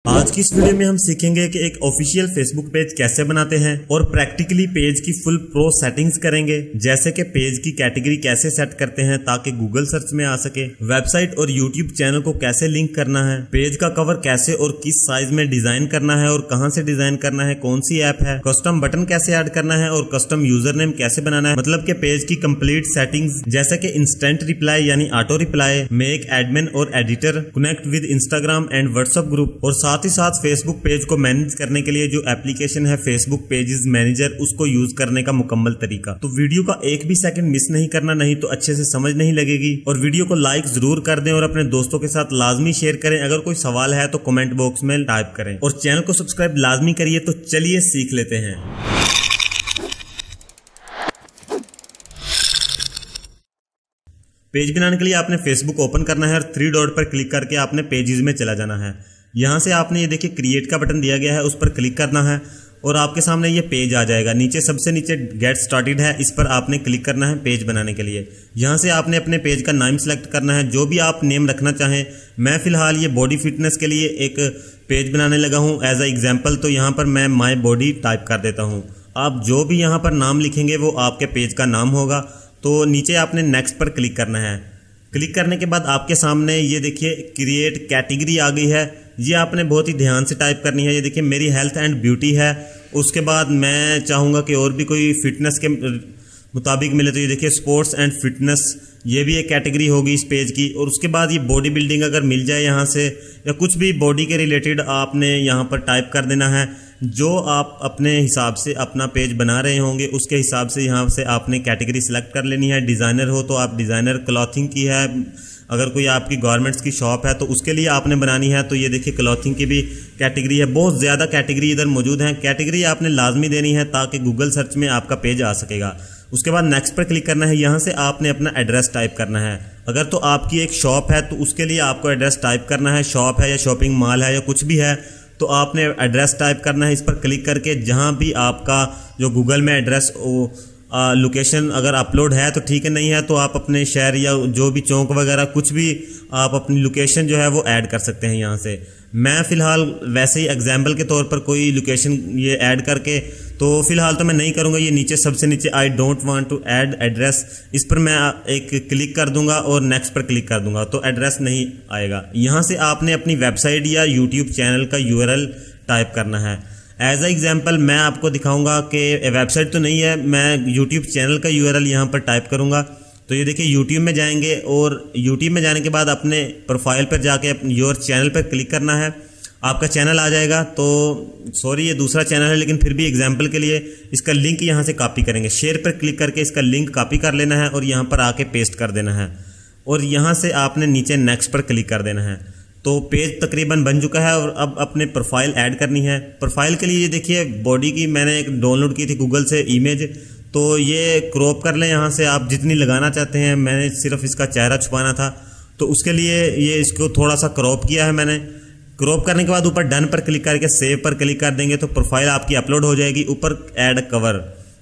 आज की इस वीडियो में हम सीखेंगे कि एक ऑफिशियल फेसबुक पेज कैसे बनाते हैं और प्रैक्टिकली पेज की फुल प्रो सेटिंग्स करेंगे, जैसे कि पेज की कैटेगरी कैसे सेट करते हैं ताकि गूगल सर्च में आ सके, वेबसाइट और यूट्यूब चैनल को कैसे लिंक करना है, पेज का कवर कैसे और किस साइज में डिजाइन करना है और कहां से डिजाइन करना है, कौन सी ऐप है, कस्टम बटन कैसे ऐड करना है और कस्टम यूजर नेम कैसे बनाना है, मतलब कि पेज की कंप्लीट सेटिंग्स जैसे कि इंस्टेंट रिप्लाई यानी ऑटो रिप्लाई, मेक एडमिन और editor, connect with Instagram and WhatsApp group, और साथ ही साथ फेसबुक पेज को मैनेज करने के लिए जो एप्लीकेशन है फेसबुक पेजेस मैनेजर, उसको यूज करने का मुकम्मल तरीका। तो वीडियो का एक भी सेकंड मिस नहीं करना, नहीं तो अच्छे से समझ नहीं लगेगी। और वीडियो को लाइक जरूर कर दें और अपने दोस्तों के साथ लाजमी शेयर करें। अगर कोई सवाल है तो कमेंट बॉक्स में टाइप करें और चैनल को सब्सक्राइब लाजमी करिए। तो चलिए सीख लेते हैं। पेज बनाने के लिए आपने फेसबुक ओपन करना है और 3 डॉट पर क्लिक करके आपने पेजेस में चला जाना है। यहाँ से आपने ये देखिए क्रिएट का बटन दिया गया है, उस पर क्लिक करना है और आपके सामने ये पेज आ जाएगा। नीचे सबसे नीचे गेट स्टार्टेड है, इस पर आपने क्लिक करना है पेज बनाने के लिए। यहाँ से आपने अपने पेज का नाम सेलेक्ट करना है, जो भी आप नेम रखना चाहें। मैं फिलहाल ये बॉडी फिटनेस के लिए एक पेज बनाने लगा हूँ एज ए एग्जाम्पल, तो यहाँ पर मैं माई बॉडी टाइप कर देता हूँ। आप जो भी यहाँ पर नाम लिखेंगे वो आपके पेज का नाम होगा। तो नीचे आपने नेक्स्ट पर क्लिक करना है। क्लिक करने के बाद आपके सामने ये देखिए क्रिएट कैटेगरी आ गई है। ये आपने बहुत ही ध्यान से टाइप करनी है। ये देखिए मेरी हेल्थ एंड ब्यूटी है। उसके बाद मैं चाहूँगा कि और भी कोई फिटनेस के मुताबिक मिले, तो ये देखिए स्पोर्ट्स एंड फिटनेस, ये भी एक कैटेगरी होगी इस पेज की। और उसके बाद ये बॉडी बिल्डिंग अगर मिल जाए यहाँ से, या कुछ भी बॉडी के रिलेटेड आपने यहाँ पर टाइप कर देना है। जो आप अपने हिसाब से अपना पेज बना रहे होंगे उसके हिसाब से यहाँ से आपने कैटेगरी सिलेक्ट कर लेनी है। डिज़ाइनर हो तो आप डिज़ाइनर, क्लॉथिंग की है, अगर कोई आपकी गारमेंट्स की शॉप है तो उसके लिए आपने बनानी है। तो ये देखिए क्लॉथिंग की भी कैटेगरी है। बहुत ज़्यादा कैटेगरी इधर मौजूद हैं। कैटेगरी आपने लाजमी देनी है ताकि गूगल सर्च में आपका पेज आ सकेगा। उसके बाद नेक्स्ट पर क्लिक करना है। यहाँ से आपने अपना एड्रेस टाइप करना है। अगर तो आपकी एक शॉप है तो उसके लिए आपको एड्रेस टाइप करना है। शॉप है या शॉपिंग मॉल है या कुछ भी है तो आपने एड्रेस टाइप करना है। इस पर क्लिक करके जहाँ भी आपका जो गूगल में एड्रेस लोकेशन अगर अपलोड है तो ठीक है, नहीं है तो आप अपने शहर या जो भी चौक वगैरह कुछ भी आप अपनी लोकेशन जो है वो ऐड कर सकते हैं यहाँ से। मैं फ़िलहाल वैसे ही एग्जाम्पल के तौर पर कोई लोकेशन ये ऐड करके, तो फ़िलहाल तो मैं नहीं करूँगा। ये नीचे सबसे नीचे I don't want to add address, इस पर मैं एक क्लिक कर दूंगा और नेक्स्ट पर क्लिक कर दूंगा तो एड्रेस नहीं आएगा। यहाँ से आपने अपनी वेबसाइट या यूट्यूब चैनल का URL टाइप करना है। एज ए एग्जाम्पल मैं आपको दिखाऊंगा कि वेबसाइट तो नहीं है, मैं यूट्यूब चैनल का URL यहाँ पर टाइप करूँगा। तो ये देखिए यूट्यूब में जाएंगे और यूट्यूब में जाने के बाद अपने प्रोफाइल पर जाके योर चैनल पर क्लिक करना है। आपका चैनल आ जाएगा। तो सॉरी ये दूसरा चैनल है, लेकिन फिर भी एग्जाम्पल के लिए इसका लिंक यहाँ से कॉपी करेंगे। शेयर पर क्लिक करके इसका लिंक कॉपी कर लेना है और यहाँ पर आके पेस्ट कर देना है और यहाँ से आपने नीचे नेक्स्ट पर क्लिक कर देना है। तो पेज तकरीबन बन चुका है और अब अपने प्रोफाइल ऐड करनी है। प्रोफाइल के लिए ये देखिए बॉडी की मैंने एक डाउनलोड की थी गूगल से इमेज, तो ये क्रॉप कर लें यहाँ से आप जितनी लगाना चाहते हैं। मैंने सिर्फ इसका चेहरा छुपाना था तो उसके लिए ये इसको थोड़ा सा क्रॉप किया है मैंने। क्रॉप करने के बाद ऊपर डन पर क्लिक करके सेव पर क्लिक कर देंगे तो प्रोफाइल आपकी अपलोड हो जाएगी। ऊपर ऐड कवर,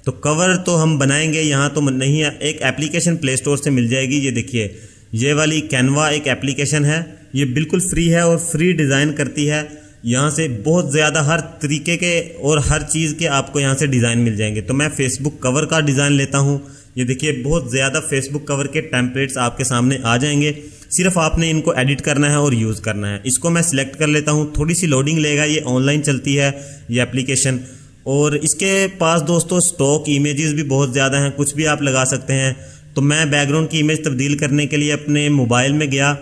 तो कवर तो हम बनाएंगे यहाँ तो नहीं है, एक एप्लीकेशन प्ले स्टोर से मिल जाएगी। ये देखिए ये वाली कैनवा एक एप्लीकेशन है, ये बिल्कुल फ्री है और फ्री डिज़ाइन करती है। यहाँ से बहुत ज़्यादा हर तरीके के और हर चीज़ के आपको यहाँ से डिज़ाइन मिल जाएंगे। तो मैं फेसबुक कवर का डिज़ाइन लेता हूँ। ये देखिए बहुत ज़्यादा फेसबुक कवर के टेम्पलेट्स आपके सामने आ जाएंगे, सिर्फ आपने इनको एडिट करना है और यूज़ करना है। इसको मैं सिलेक्ट कर लेता हूँ, थोड़ी सी लोडिंग लेगा, ये ऑनलाइन चलती है ये एप्लीकेशन। और इसके पास दोस्तों स्टॉक इमेजेस भी बहुत ज़्यादा हैं, कुछ भी आप लगा सकते हैं। तो मैं बैकग्राउंड की इमेज तब्दील करने के लिए अपने मोबाइल में गया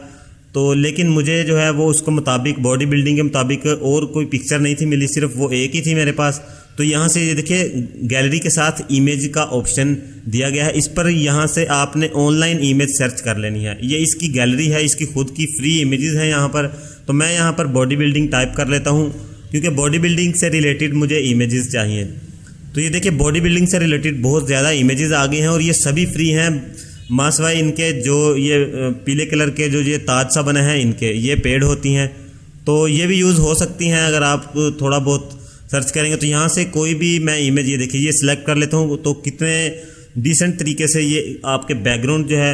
तो, लेकिन मुझे जो है वो उसको मुताबिक बॉडी बिल्डिंग के मुताबिक और कोई पिक्चर नहीं थी मिली, सिर्फ वो एक ही थी मेरे पास। तो यहाँ से ये देखिए गैलरी के साथ इमेज का ऑप्शन दिया गया है। इस पर यहाँ से आपने ऑनलाइन इमेज सर्च कर लेनी है। ये इसकी गैलरी है, इसकी खुद की फ्री इमेजेस हैं यहाँ पर। तो मैं यहाँ पर बॉडी बिल्डिंग टाइप कर लेता हूँ क्योंकि बॉडी बिल्डिंग से रिलेटेड मुझे इमेजेस चाहिए। तो ये देखिए बॉडी बिल्डिंग से रिलेटेड बहुत ज़्यादा इमेजेस आ गए हैं और ये सभी फ्री हैं। मासवाई इनके जो ये पीले कलर के जो ये ताज सा बने हैं इनके ये पेड होती हैं, तो ये भी यूज़ हो सकती हैं अगर आप थोड़ा बहुत सर्च करेंगे। तो यहाँ से कोई भी मैं इमेज ये देखिए ये सिलेक्ट कर लेता हूँ। तो कितने डिसेंट तरीके से ये आपके बैकग्राउंड जो है